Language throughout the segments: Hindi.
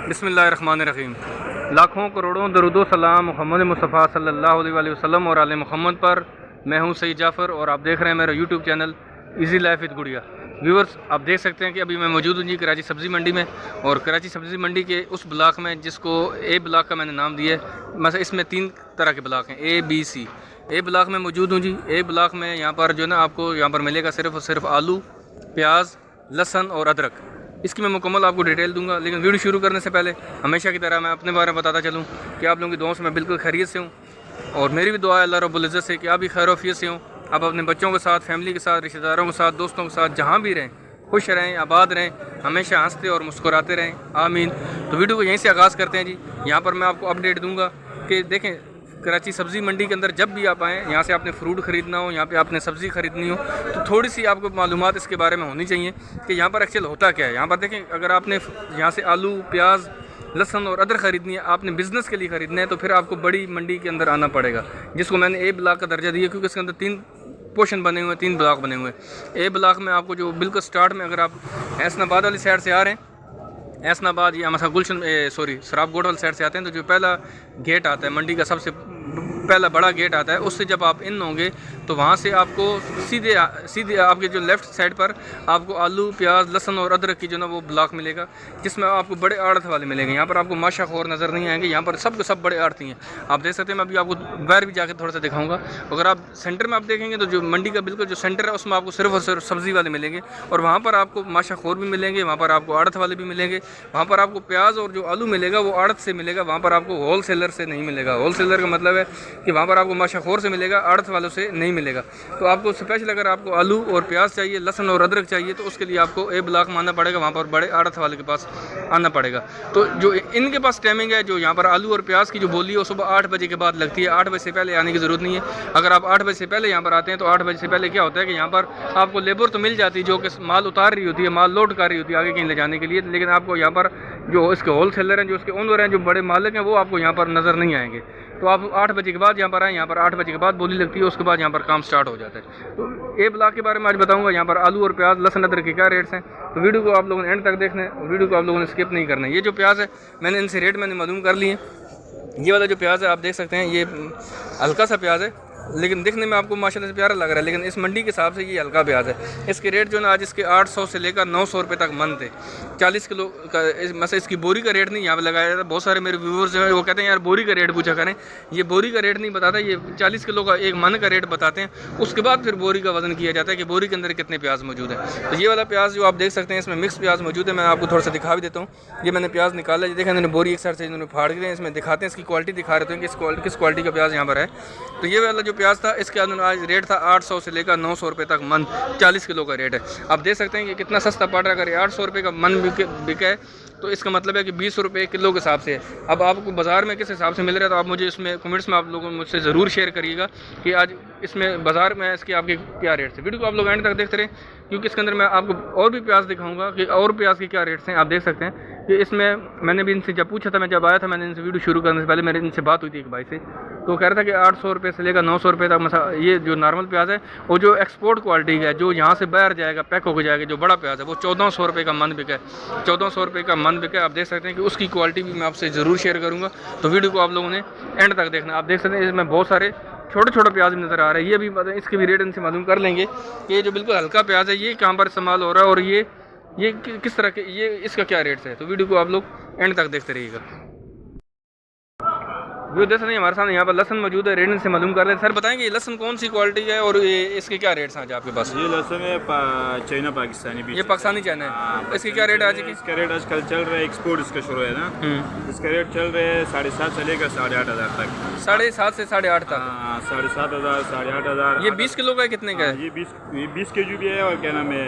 बिस्मिल्लाहिर्रहमानिर्रहीम। लाखों करोड़ों दरूदो सलाम मोहम्मद मुस्तफ़ा सल्लल्लाहु अलैहि वसल्लम और आले मोहम्मद पर। मैं हूं सईद जाफ़र और आप देख रहे हैं मेरा YouTube channel easy life with गुड़िया। व्यूवर्स, आप देख सकते हैं कि अभी मैं मौजूद हूं जी कराची सब्ज़ी मंडी में, और कराची सब्ज़ी मंडी के उस ब्लॉक में जिसको ए ब्लॉक का मैंने नाम दिया है। मतलब इसमें 3 तरह के ब्लॉक हैं, A, B, C। A block में मौजूद हूँ जी। ए ब्लॉक में यहाँ पर जो है ना आपको यहाँ पर मिलेगा सिर्फ और सिर्फ आलू, प्याज, लहसुन और अदरक। इसकी मैं मुकम्मल आपको डिटेल दूंगा, लेकिन वीडियो शुरू करने से पहले हमेशा की तरह मैं अपने बारे में बताता चलूँ कि आप लोगों की दुआओं से मैं बिल्कुल खैरियत से हूँ, और मेरी भी दुआ है अल्लाह रब्बुल इज़्ज़त से कि आप भी खैर वफ़ियत से हों। आप अपने बच्चों के साथ, फैमिली के साथ, रिश्तेदारों के साथ, दोस्तों के साथ जहाँ भी रहें, खुश रहें, आबाद रहें, हमेशा हंसते और मुस्कुराते रहें, आमीन। तो वीडियो को यहीं से आगाज़ करते हैं जी। यहाँ पर मैं आपको अपडेट दूँगा कि देखें, कराची सब्ज़ी मंडी के अंदर जब भी आप आएँ, यहाँ से आपने फ्रूट ख़रीदना हो, यहाँ पे आपने सब्ज़ी ख़रीदनी हो, तो थोड़ी सी आपको मालूमात इसके बारे में होनी चाहिए कि यहाँ पर एक्चुअल होता क्या है। यहाँ पर देखें, अगर आपने यहाँ से आलू, प्याज, लहसुन और अदरक ख़रीदनी है, आपने बिज़नेस के लिए ख़रीदना है, तो फिर आपको बड़ी मंडी के अंदर आना पड़ेगा, जिसको मैंने ए ब्लॉक का दर्जा दिया, क्योंकि इसके अंदर 3 पोर्शन बने हुए हैं, 3 ब्लॉक बने हुए हैं। ए ब्लॉक में आपको जो बिल्कुल स्टार्ट में, अगर आप ऐसनाबाद वाली साइड से आ रहे हैं, ऐसनाबाद या मसा गुलशन सराबकोट वाली साइड से आते हैं, तो जो पहला गेट आता है मंडी का, सबसे पहला बड़ा गेट आता है, उससे जब आप इन होंगे तो वहाँ से आपको सीधे आपके जो लेफ़्ट साइड पर आपको आलू, प्याज, लहसुन और अदरक की जो ना वो ब्लॉक मिलेगा, जिसमें आपको बड़े आड़त वाले मिलेंगे। यहाँ पर आपको माशा खोर नज़र नहीं आएंगे, यहाँ पर सब के सब बड़े आड़ती हैं। आप देख सकते हैं, मैं अभी आपको बाहर भी जाकर थोड़ा सा दिखाऊंगा। अगर आप सेंटर में आप देखेंगे तो जो मंडी का बिल्कुल जो सेंटर है, उसमें आपको सिर्फ और सिर्फ सब्ज़ी वाले मिलेंगे, और वहाँ पर आपको माशा खोर भी मिलेंगे, वहाँ पर आपको आड़त वाले भी मिलेंगे। वहाँ पर आपको प्याज और जो आलू मिलेगा वो आड़त से मिलेगा, वहाँ पर आपको होल सेलर से नहीं मिलेगा। होल सेलर का मतलब है कि वहाँ पर आपको माशाखोर से मिलेगा, आड़त वालों से नहीं मिलेगा। तो आपको स्पेशल अगर आपको आलू और प्याज चाहिए, लहसुन और अदरक चाहिए, तो उसके लिए आपको ए ब्लॉक में आना पड़ेगा, वहाँ पर बड़े आड़त वाले के पास आना पड़ेगा। तो जो इनके पास टाइमिंग है, जो यहाँ पर आलू और प्याज की जो बोली है, वो सुबह 8 बजे के बाद लगती है। 8 बजे से पहले आने की ज़रूरत नहीं है। अगर आप 8 बजे से पहले यहाँ पर आते हैं, तो 8 बजे से पहले क्या होता है कि यहाँ पर आपको लेबर तो मिल जाती है, जो कि माल उतार रही होती है, माल लोड कर रही होती है आगे कहीं ले जाने के लिए, लेकिन आपको यहाँ पर जो इसके होल सेलर हैं, जो इसके ओनर हैं, जो बड़े मालिक हैं, वो आपको यहाँ पर नज़र नहीं आएंगे। तो आप 8 बजे के बाद यहाँ पर आएँ, यहाँ पर 8 बजे के बाद बोली लगती है, उसके बाद यहाँ पर काम स्टार्ट हो जाता है। तो ए ब्लॉक के बारे में आज बताऊँगा, यहाँ पर आलू और प्याज, लहसुन, अदरक के क्या रेट्स हैं। तो वीडियो को आप लोगों ने एंड तक देखना है, वीडियो को आप लोगों ने स्किप नहीं करना है। ये जो प्याज है, मैंने इनसे रेट मालूम कर लिए हैं। ये वाला जो प्याज है आप देख सकते हैं, ये हल्का सा प्याज है, लेकिन दिखने में आपको माशाल्लाह से प्यारा लग रहा है, लेकिन इस मंडी के हिसाब से ये हल्का प्याज है। इसके रेट जो ना आज इसके 800 से लेकर 900 रुपये तक मन थे। 40 किलो का मतलब इसकी बोरी का रेट नहीं यहाँ पे लगाया जाता। बहुत सारे मेरे व्यूवर्स जो है वो कहते हैं यार बोरी का रेट पूछा करें। ये बोरी का रेट नहीं बताता, ये 40 किलो का एक मन का रेट बताते हैं। उसके बाद फिर बोरी का वजन किया जाता है कि बोरी के अंदर कितने प्याज मौजूद है। तो ये वाला प्याज जो आप देख सकते हैं, इसमें मिक्स प्याज मौजूद है। मैं आपको थोड़ा सा दिखा भी देता हूँ। ये मैंने प्याज निकाला, ये देखा इन्होंने बोरी एक साइड से इन्होंने फाड़ के इसमें दिखाते हैं, इसकी क्वालिटी दिखा रहे थे कि किस क्वालिटी का प्याज यहाँ पर है। तो ये वाला जो प्याज था, इसके आज रेट था 800 से लेकर 900 रुपये तक मन। 40 किलो का रेट है। आप देख सकते हैं कि कितना सस्ता पड़ रहा है। अगर 800 रुपये का मन बिका है, तो इसका मतलब है कि 20 रुपये किलो के हिसाब से है। अब आपको बाज़ार में किस हिसाब से मिल रहा है, तो आप मुझे इसमें कमेंट्स में आप लोगों मुझसे ज़रूर शेयर करिएगा कि आज इसमें बाज़ार में इसके आपके क्या रेट्स है। वीडियो को आप लोग एंड तक देखते रहें, क्योंकि इसके अंदर मैं आपको और भी प्याज दिखाऊंगा कि और प्याज के क्या रेट्स हैं। आप देख सकते हैं कि इसमें मैंने भी इनसे जब पूछा था, मैं जब आया था, मैंने इनसे वीडियो शुरू करने से पहले मेरे इनसे बात हुई थी एक भाई से, तो कह रहा था कि 800 रुपये से लेकर 900 रुपये तक ये जो नॉर्मल प्याज है, वो जो एक्सपोर्ट क्वालिटी का है, जो यहाँ से बाहर जाएगा, पैक होकर जाएगा, जो बड़ा प्याज है, वो 1400 रुपये का मन बिका है। 1400 रुपये का मन बिका है। आप देख सकते हैं कि उसकी क्वालिटी भी मैं आपसे ज़रूर शेयर करूँगा। तो वीडियो को आप लोगों ने एंड तक देखना। आप देख सकते हैं इसमें बहुत सारे छोटे छोटे प्याज नज़र आ रहे हैं। ये भी इसके भी रेट इनसे मालूम कर लेंगे कि ये जो बिल्कुल हल्का प्याज है, ये कहाँ पर इस्तेमाल हो रहा है, और ये किस तरह के, ये इसका क्या रेट्स है। तो वीडियो को आप लोग एंड तक देखते रहिएगा। वो देख सकते हैं हमारे सामने यहाँ पर लहसुन मौजूद है, रेट से मालूम कर लें। सर बताएंगे ये लहसुन कौन सी क्वालिटी है और ये इसके क्या रेट्स हैं आज आपके पास? ये लहसुन है चाइना पाकिस्तानी भी। ये पाकिस्तानी चाइना है। इसके क्या रेट है आज की? इसका रेट आजकल चल रहा है, एक्सपोर्ट इसका शुरू है ना, इसका रेट चल रहा है 7,500 से लेकर 8,500 तक। 7,500 से 8,500 तक? 7,700, 8,500। ये 20 किलो का कितने का है? ये 20 kg भी है, और क्या नाम है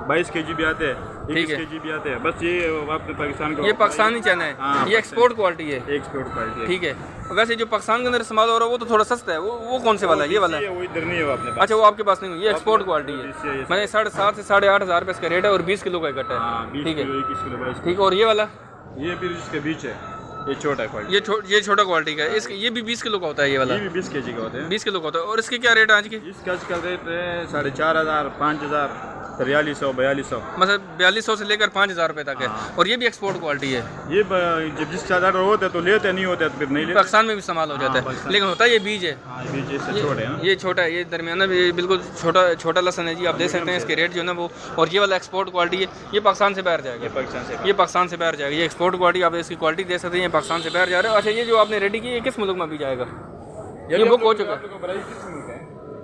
22 kg भी आते हैं, 21 kg भी आते हैं। बस ये आपने पाकिस्तान का, ये पाकिस्तानी चाइना है। हाँ, ये एक्सपोर्ट क्वालिटी है। Export quality. ठीक है। वैसे जो पाकिस्तान के अंदर इस्तेमाल हो रहा है वो तो थोड़ा सस्ता है। वो कौन से वाला है? ये वाला है? वो इधर नहीं है अपने पास। अच्छा, वो आपके पास नहीं है। ये एक्सपोर्ट क्वालिटी है। मैंने 7,500 से 8,500 रुपये इसका रेट है, और 20 किलो का इकट्ठा है। ठीक है, 21 किलो 22। ठीक है। और ये वाला? ये भी इसके बीच है, ये छोटा क्वालिटी। ये छोटा क्वालिटी का है। इसके ये भी 20 किलो का होता है। ये वाला ये भी 20 kg का होता है। 20 किलो का होता है। और इसके क्या रेट है आज के? इसका रेट है 4,500, 5,000, 4300 4200। मतलब 4200 से लेकर 5000 रुपये तक है। और ये भी एक्सपोर्ट क्वालिटी है। ये जब जिस चादर होते तो लेते, नहीं होते तो फिर नहीं लेते। पाकिस्तान में भी इस्तेमाल हो जाता है, लेकिन होता है ये बीज है। बीज से छोटे हैं। ये छोटा है, ये दरमियाना भी, ये बिल्कुल छोटा लहसन है जी। आप देख सकते हैं इसके रेट जो है ना वो। और ये वाला एक्सपोर्ट क्वालिटी है, ये पाकिस्तान से बाहर जाएगा। ये पाकिस्तान से बाहर जाएगा। ये एक्सपोर्ट क्वालिटी, आप इसकी क्वालिटी देख सकते हैं, ये पाकिस्तान से बाहर जा रहा है। अच्छा, ये जो आपने रेडी की ये किस मुल्क में भी जाएगा? ये बुक हो चुका है।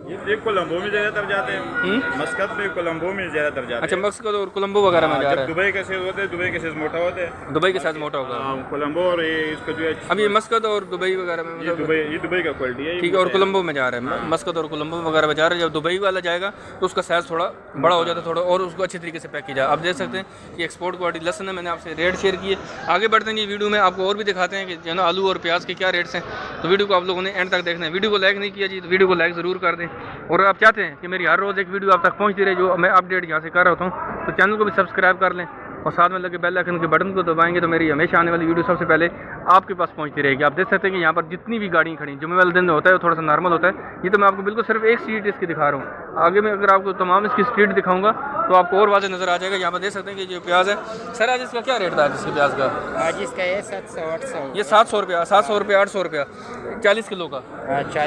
ये कोलंबो में ज़्यादातर जाते हैं, मस्कत में, कोलंबो में ज़्यादातर जाते हैं। अच्छा, मस्कत और कोलंबो वगैरह में जा रहा है। दुबई के साइज होते हैं, दुबई के साइज मोटा होते हैं। दुबई के साइज मोटा होगा। कोलंबो और ये इसका जो है अब ये मस्कत और दुबई वगैरह में, ये दुबई का क्वालिटी है। ठीक है। और कोलंबो में जा रहा है, मस्कत और कोलंबो वगैरह में जा रहा है। जब दुबई वाला जाएगा तो उसका साइज़ थोड़ा बड़ा हो जाता है थोड़ा, और उसको अच्छी तरीके से पैक किया जाए। आप देख सकते हैं कि एक्सपोर्ट क्वालिटी लहसन है। मैंने आपसे रेट शेयर किए। आगे बढ़ते हैं, ये वीडियो में आपको और भी दिखाते हैं कि जो ना आलू और प्याज के क्या रेट्स हैं। तो वीडियो को आप लोगों ने एंड तक देखना है। वीडियो को लाइक नहीं किया जी तो वीडियो को लाइक ज़रूर कर दें। और आप चाहते हैं कि मेरी हर रोज़ एक वीडियो आप तक पहुंचती रहे, जो मैं अपडेट यहाँ से कर रहा हूँ, तो चैनल को भी सब्सक्राइब कर लें और साथ में लगे बेल आइकन के बटन को दबाएंगे तो मेरी हमेशा आने वाली वीडियो सबसे पहले आपके पास पहुंचती रहेगी। आप देख सकते हैं कि यहाँ पर जितनी भी गाड़ियाँ खड़ी, जुम्मे वाले दिन में होता है वो थोड़ा सा नॉर्मल होता है। ये तो मैं आपको बिल्कुल सिर्फ एक स्ट्रीट इसकी दिखा रहा हूँ। आगे में अगर आपको तमाम इसकी स्ट्रीट दिखाऊंगा तो आपको और वाज़ेह नज़र आ जाएगा। यहाँ पर देख सकते हैं कि जो प्याज है, सर आज इसका क्या रेट था जिसके प्याज का? आज इसका है 700-800। ये 700 रुपया, 700 रुपया, 800 रुपया 40 किलो का।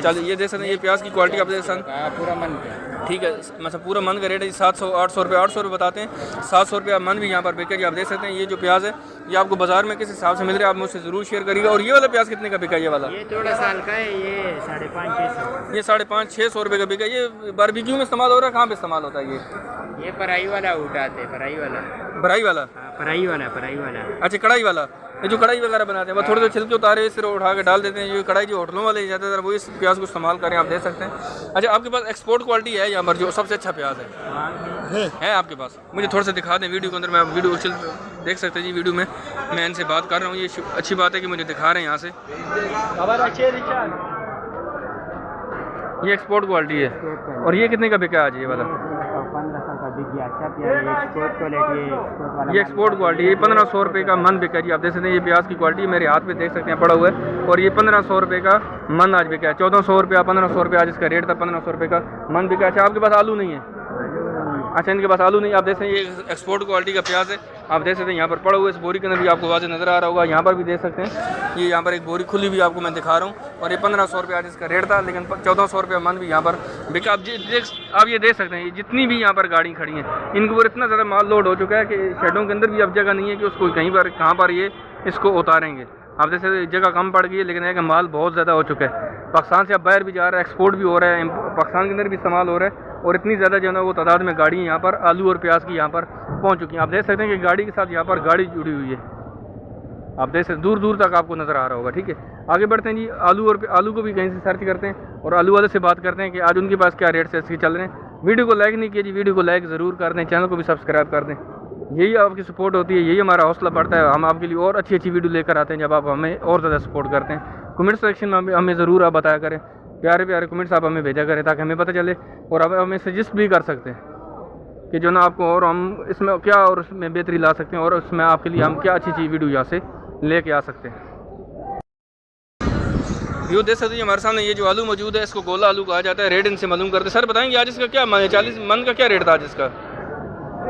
चलिए, ये देख सकते हैं, ये प्याज की क्वालिटी आप देख सकते हैं। पूरा मन का, ठीक है। मतलब पूरा मन का रेट है 700-800 रुपये, 800 रुपये बताते हैं। 700 रुपया मन भी यहाँ पर बिका जी। आप देख सकते हैं ये जो प्याज है ये आपको बाजार में किस हिसाब से मिल रहा है, आप मुझसे ज़रूर शेयर करिएगा। और ये वाला प्याज कितने का बिका? ये वाला ये थोड़ा साल का है, ये 550-600। ये 550-600 रुपये का बिका। ये बारबेक्यू में इस्तेमाल हो रहा है, कहाँ पे इस्तेमाल होता है ये पराई वाला उठाते, पराई वाला, भराई वाला। पराई वाला। अच्छा, कढ़ाई वाला। ये जो कढ़ाई वगैरह बनाते हैं वो थोड़े छिलके उतारे सिर उठा के डाल देते हैं। ये कढ़ाई जो होटलों वाले ज़्यादातर वो इस प्याज को इस्तेमाल करें, आप देख सकते हैं। अच्छा, आपके पास एक्सपोर्ट क्वालिटी है यहाँ पर जो सबसे अच्छा प्याज है आपके पास? मुझे थोड़ा सा दिखा दें वीडियो के अंदर। मैं वीडियो देख सकते हैं जी। वीडियो में मैं इनसे बात कर रहा हूँ, ये अच्छी बात है कि मुझे दिखा रहे हैं यहाँ से। ये एक्सपोर्ट क्वालिटी है। और ये कितने का बिका आज ये वाला? 1500 का बिक गया। अच्छा प्याज एक्सपोर्ट क्वालिटी, ये एक्सपोर्ट क्वालिटी, ये 1500 रुपये का मन बिका जी। आप देख सकते हैं ये प्याज की क्वालिटी मेरे हाथ पे देख सकते हैं पड़ा हुआ है। और ये 1500 रुपये का मन आज बिका है। 1400 रुपया, 1500 रुपये आज इसका रेट था। 1500 रुपये का मन बिका। अच्छा, आपके पास आलू नहीं है? अच्छा, इनके पास आलू नहीं। आप देख सकते हैं ये एक्सपोर्ट क्वालिटी का प्याज है। आप देख सकते हैं यहाँ पर पड़ा हुआ है। इस बोरी के अंदर भी आपको वाज़ेह नज़र आ रहा होगा। यहाँ पर भी देख सकते हैं ये यहाँ पर एक बोरी खुली भी आपको मैं दिखा रहा हूँ। और ये 1500 रुपये आज इसका रेट था, लेकिन 1400 रुपये मन भी यहाँ पर बिका। आप ये देख सकते हैं जितनी भी यहाँ पर गाड़ी खड़ी हैं इनके ऊपर इतना ज़्यादा माल लोड हो चुका है कि शेडों के अंदर भी अब जगह नहीं है कि उसको कहीं पर कहाँ पर ये इसको उतारेंगे। आप जैसे जगह कम पड़ गई है, लेकिन है कि माल बहुत ज़्यादा हो चुका है। पाकिस्तान से अब बाहर भी जा रहा है, एक्सपोर्ट भी हो रहा है, पाकिस्तान के अंदर भी इस्तेमाल हो रहा है। और इतनी ज़्यादा जो है ना वो तादाद में गाड़ी यहाँ पर आलू और प्याज की यहाँ पर पहुँच चुकी हैं। आप देख सकते हैं कि गाड़ी के साथ यहाँ पर गाड़ी जुड़ी हुई है। आप देख सकते दूर दूर तक आपको नज़र आ रहा होगा। ठीक है, आगे बढ़ते हैं जी। आलू को भी कहीं से सर्च करते हैं और आलू वाले से बात करते हैं कि आज उनके पास क्या रेट से इसके चल रहे हैं। वीडियो को लाइक नहीं किया जी, वीडियो को लाइक ज़रूर कर दें, चैनल को भी सब्सक्राइब कर दें। यही आपकी सपोर्ट होती है, यही हमारा हौसला बढ़ता है। हम आपके लिए और अच्छी अच्छी वीडियो लेकर आते हैं जब आप हमें और ज़्यादा सपोर्ट करते हैं। कमेंट सेक्शन में हमें ज़रूर आप बताया करें, प्यारे प्यारे कमेंट्स आप हमें भेजा करें ताकि हमें पता चले। और आप हमें सजेस्ट भी कर सकते हैं कि जो ना आपको और हम इसमें क्या और उसमें बेहतरी ला सकते हैं और उसमें आपके लिए हम क्या अच्छी अच्छी वीडियो यहाँ से लेके आ सकते हैं। व्यू देख सकते हैं हमारे सामने ये जो आलू मौजूद है इसको गोला आलू कहा जाता है। रेट इनसे मालूम करते हैं। सर बताएंगे आज इसका क्या मन है? 40 मन का क्या रेट था आज इसका?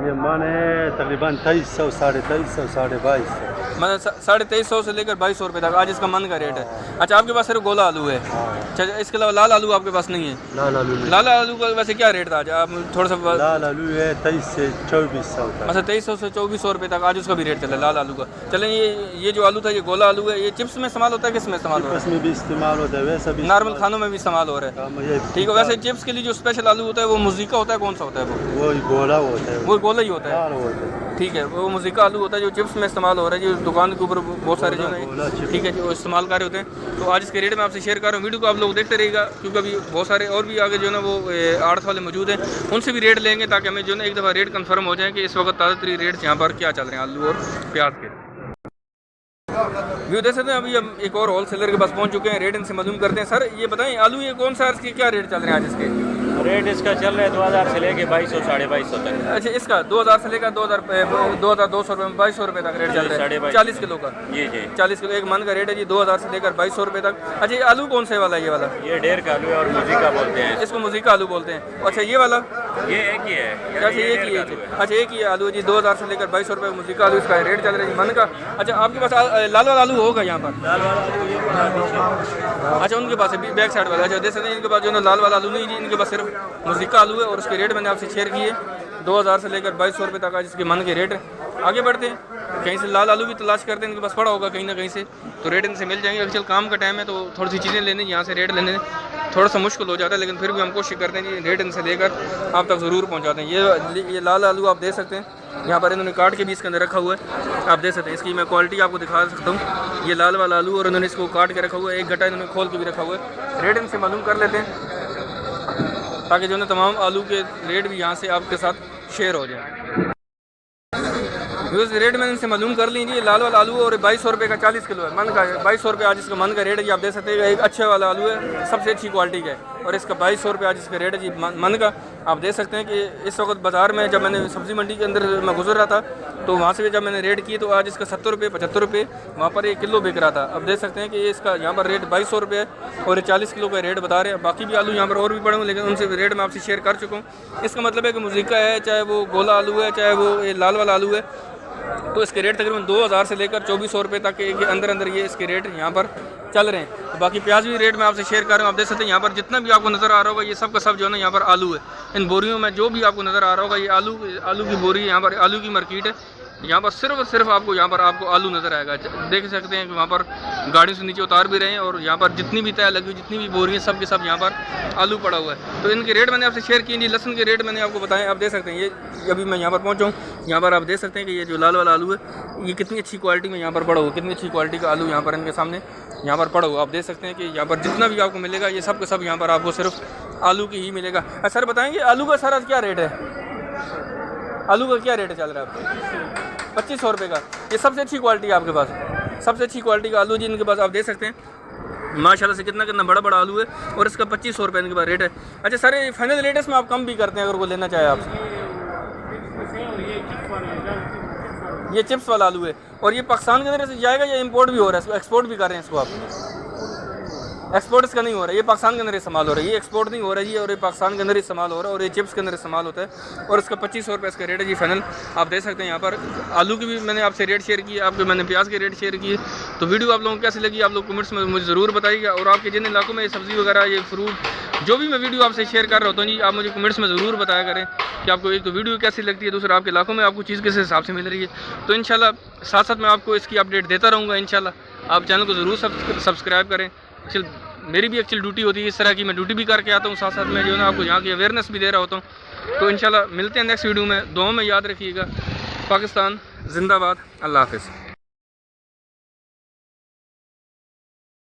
ये मन है तकरीबन 2300, 2350, 2250। मतलब 2350 से लेकर 2200 रुपये तक आज इसका मन का रेट है। अच्छा, आपके पास सिर्फ गोला आलू है? अच्छा, इसके अलावा लाल आलू आपके पास नहीं है? लाल आलू का वैसे क्या रेट था आज? आप थोड़ा सा। लाल आलू है 2300 से 2400 तक। अच्छा, 2300 से 2400 रुपये तक आज उसका भी रेट चला लाल आलू का। चलें, ये जो आलू था ये गोला आलू है। ये चिप्स में इस्तेमाल होता है, किस में इस्तेमाल होता है? इसमें भी इस्तेमाल होता है, वैसे भी नॉर्मल खानों में भी इस्तेमाल हो रहा है। ठीक है, वैसे चिप्स के लिए जो स्पेशल आलू होता है वो मुज़ीका होता है, कौन सा होता है? वो गोला होता है, वो गोला ही होता है। ठीक है, वो मुज़ीका आलू होता है जो चिप्स में इस्तेमाल हो रहा है, जो दुकान के ऊपर बहुत सारे जो है ठीक है जो इस्तेमाल कर रहे होते हैं। तो आज इसके रेट में आपसे शेयर कर रहा हूँ। वीडियो को आप लोग देखते रहिएगा क्योंकि अभी बहुत सारे और भी आगे जो है ना वो आड़त वाले मौजूद हैं, उनसे भी रेट लेंगे ताकि हमें जो है ना एक दफ़ा रेट कंफर्म हो जाए कि इस वक्त ताज़ा तरीन रेट्स यहाँ पर क्या चल रहे हैं आलू और प्याज के। व्यू देख सकते हैं अभी हम एक और होल सेलर के पास पहुँच चुके हैं। रेट इनसे मालूम करते हैं। सर ये बताएं आलू ये कौन सा इसके क्या रेट चल रहे हैं आज इसके? रेट इसका चल रहा है 2000 से लेके 2200 2250 तक। अच्छा, इसका 2000 से लेकर 2200 रुपये 2200 रुपये तक रेट चल रहा है 40 किलो का। जी 40 किलो एक मन का रेट है जी 2000 से लेकर 2200 रुपये तक। अच्छा, ये आलू कौन से वाला है? ये वाला ये डेढ़ का आलू है और मुज़ीका बोलते हैं, इसको मुज़ीका आलू बोलते हैं। अच्छा, ये वाला ये एक ही है। अच्छा एक ही है जी। अच्छा एक ही है आलू जी, 2000 से लेकर 2200 रुपये मूसी का आलू इसका रेट चल रहा है मन का। अच्छा आपके पास लाल वाला आलू होगा यहाँ पर? अच्छा उनके पास है बैक साइड वाला। अच्छा देख सकते हैं इनके पास जो है लाल वाला आलू नहीं जी, इनके पास सिर्फ मूसी का आलू है और उसके रेट मैंने आपसे शेयर किए 2000 से लेकर 2200 रुपये तक आज इसके मन के रेट है। आगे बढ़ते हैं, कहीं से लाल आलू भी तलाश करते हैं, इनके पास पड़ा होगा कहीं ना कहीं से, तो रेट इनसे मिल जाएंगे। एक्चुअल काम का टाइम है तो थोड़ी सी चीज़ें लेने यहाँ से रेट लेने थोड़ा सा मुश्किल हो जाता है, लेकिन फिर भी हम कोशिश करते हैं कि रेट इनसे लेकर आप तक ज़रूर पहुँचाते हैं। ये लाल आलू आप देख सकते हैं यहाँ पर इन्होंने काट के भी इसके अंदर रखा हुआ है, आप देख सकते हैं। इसकी मैं क्वालिटी आपको दिखा सकता हूँ। ये लाल वाला आलू और इन्होंने इसको काट के रखा हुआ है, एक गट्टा इन्होंने खोल के भी रखा हुआ है। रेट इनसे मालूम कर लेते हैं ताकि जो है तमाम आलू के रेट भी यहाँ से आपके साथ शेयर हो जाए। उस रेट मैंने इनसे मालूम कर लीजिए। लाल वाला आलू और 2200 रुपये का 40 किलो है, मन का 2200 रुपये आज इसका मन का रेट है जी। आप देख सकते हैं एक अच्छे वाला आलू है, सबसे अच्छी क्वालिटी का है और इसका 2200 रुपये आज इसका रेट है जी मन का। आप देख सकते हैं कि इस वक्त बाज़ार में जब मैंने सब्ज़ी मंडी के अंदर मैं गुजर रहा था तो वहाँ से भी जब मैंने रेट किए तो आज इसका 70 रुपये 75 रुपये वहाँ पर 1 किलो बिक रहा था। अब देख सकते हैं कि इसका यहाँ पर रेट 2200 रुपये है और 40 किलो का रेट बता रहे हैं। बाकी भी आलू यहाँ पर और भी पड़े हुए, लेकिन उनसे रेट मैं आपसे शेयर कर चुका हूँ। इसका मतलब है कि मुज़ीका है, चाहे वो गोला आलू है, चाहे वो ये लाल वाला आलू है, तो इसके रेट तकरीबन 2000 से लेकर 2400 रुपये तक के अंदर अंदर ये इसके रेट यहाँ पर चल रहे हैं। तो बाकी प्याज भी रेट मैं आपसे शेयर कर रहा हूँ। आप देख सकते हैं यहाँ पर जितना भी आपको नज़र आ रहा होगा ये सब का सब जो है ना यहाँ पर आलू है। इन बोरियों में जो भी आपको नज़र आ रहा होगा ये आलू की बोरी, यहाँ पर आलू की मार्केट है। यहाँ पर सिर्फ और सिर्फ आपको यहाँ पर आपको आलू नज़र आएगा। देख सकते हैं कि वहाँ पर गाड़ियों से नीचे उतार भी रहे हैं और यहाँ पर जितनी भी तय लगी हुई जितनी भी बोरी हैं सब के सब यहाँ पर आलू पड़ा हुआ है। तो इनके रेट मैंने आपसे शेयर किए। लहसुन के रेट मैंने आपको बताएं। आप देख सकते हैं ये अभी मैं यहाँ पर पहुँचा हूँ, यहाँ पर आप देख सकते हैं कि ये जो लाल वाला आलू है ये कितनी अच्छी क्वालिटी में यहाँ पर पड़ा हुआ, कितनी अच्छी क्वालिटी का आलू यहाँ पर इनके सामने यहाँ पर पड़ा हुआ। आप देख सकते हैं कि यहाँ पर जितना भी आपको मिलेगा ये सब का सब यहाँ पर आपको सिर्फ आलू की ही मिलेगा। सर बताएँगे आलू का सर क्या रेट है? आलू का क्या रेट चल रहा है आपको? 2500 रुपये का। ये सबसे अच्छी क्वालिटी है आपके पास, सबसे अच्छी क्वालिटी का आलू जी इनके पास। आप देख सकते हैं माशाल्लाह से कितना कितना बड़ा बड़ा आलू है और इसका 2500 रुपये इनके पास रेट है। अच्छा सर ये फाइनल रेट इसमें आप कम भी करते हैं अगर वो लेना चाहे आपसे? ये चिप्स वाला आलू है और ये पाकिस्तान के अंदर से जाएगा या इंपोर्ट भी हो रहा है? एक्सपोर्ट भी कर रहे हैं इसको आप? एक्सपोर्ट इसका नहीं हो रहा है, ये पाकिस्तान के अंदर इस्तेमाल हो रहा है, ये एक्सपोर्ट नहीं हो रहा है जी, और ये पाकिस्तान के अंदर इस्तेमाल हो रहा है और ये चिप्स के अंदर इस्तेमाल होता है और इसका 2500 रुपये इसका रेट है जी फाइनल। आप देख सकते हैं यहाँ पर आलू की भी मैंने आपसे रेट शेयर किए, आपके मैंने प्याज के रेट शेयर किए। तो वीडियो आप लोगों को कैसी लगी आप लोग कमेंट्स में मुझे ज़रूर बताइएगा। और आपके जिन इलाकों में ये सब्ज़ी वगैरह ये फ्रूट जो भी मैं वीडियो आपसे शेयर कर रहा होता हूँ जी, आप मुझे कमेंट्स में ज़रूर बताया करें कि आपको एक तो वीडियो कैसी लगती है, दूसरा आपके इलाकों में आपको चीज़ किस हिसाब से मिल रही है। तो इंशाल्लाह साथ साथ मैं आपको इसकी अपडेट देता रहूँगा। इंशाल्लाह आप चैनल को ज़रूर सब्सक्राइब करें। मेरी भी एक्चुअल ड्यूटी होती है इस तरह की, मैं ड्यूटी भी करके आता हूँ, साथ साथ मैं जो है ना आपको यहाँ की अवेयरनेस भी दे रहा होता हूँ। तो इंशाल्लाह मिलते हैं नेक्स्ट वीडियो में। दुआ में याद रखिएगा। पाकिस्तान जिंदाबाद। अल्लाह हाफ़िज़।